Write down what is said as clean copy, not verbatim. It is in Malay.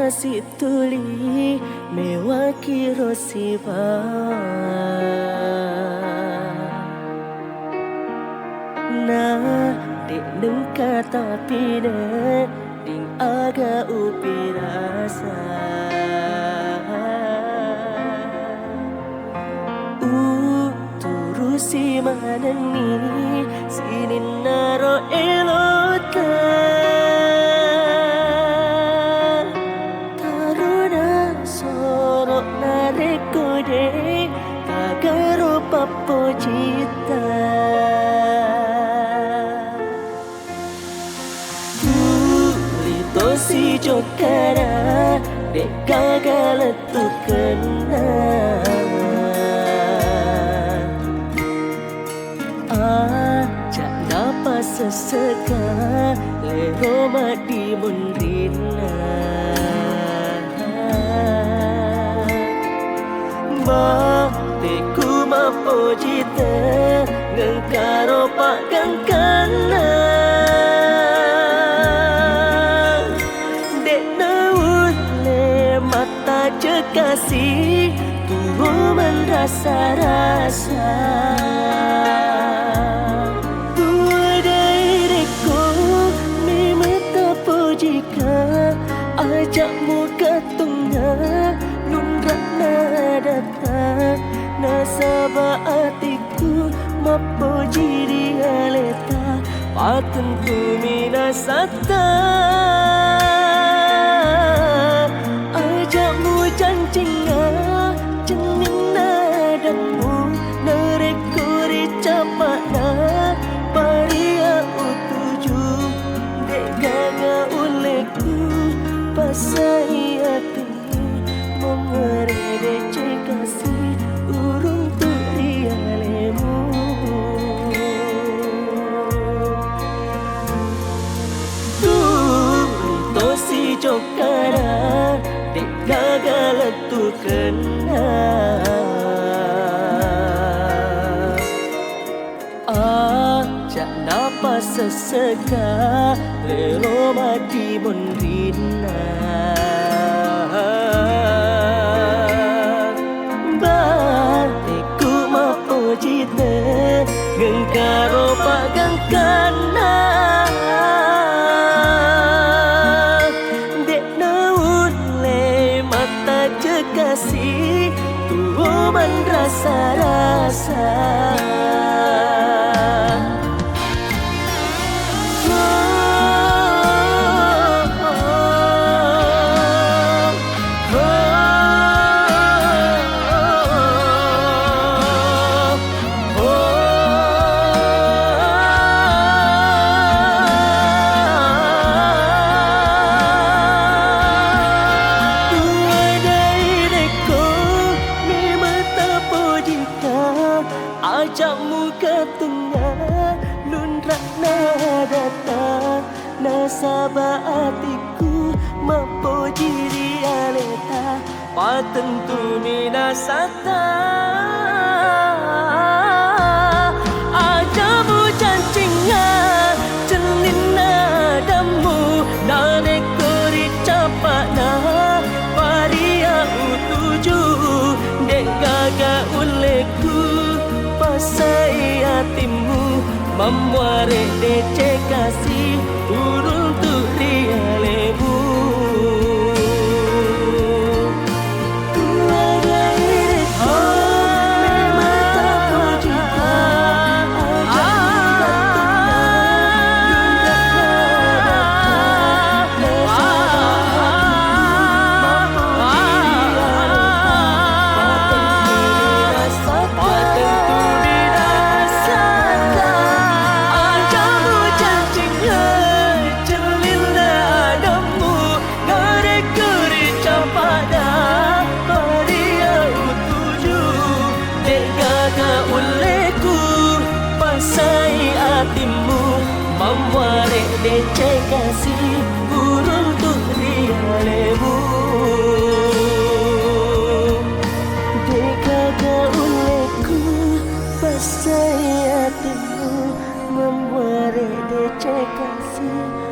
si tuli mewakili siba na dek neng kata pide ding aga upirasa turusi manani sinin naro elota kagaro papo cita Lito si jokara dek kagala tu kena Ajak dapat seseka lero mati mundina Teku mapo jita ngengkaro pak gangkana Dek naun le mata cekasi Tuhu merasa-rasa Tuadai deku mimeta pojika Ajakmu katungnya Nundrak nadata Nasaba atiku mapo jiri aleta Patentu minasata Ajakmu jancinga Jening nadamu Nerekuri capakna Paria utuju Dek gaga uleku Pasai hatimu Mengerede cekasi Urung tu rialemu Tu si jokara Dek gagal tu kena Ajak napas seseka Lelo mati mundina Jita ngengkaro pak gangkana Dek naun le mata cekasi Tuhuman rasa-rasa Ajakmu ke tengah Lundrak nadata Nasaba hatiku Mampu diri aleta Patentu minasata Ajakmu jancinga Jenin nadamu Nanekuri capakna Paria utuju Dek gaga uleku Pasai hatimu Memuare dece kasih Urung tu rialemu Tuadai reku Memang tak berjumpa Membuat dece kasih Urung tu rialemu Dekaga uleku Pasai hatimu Membuat dece kasih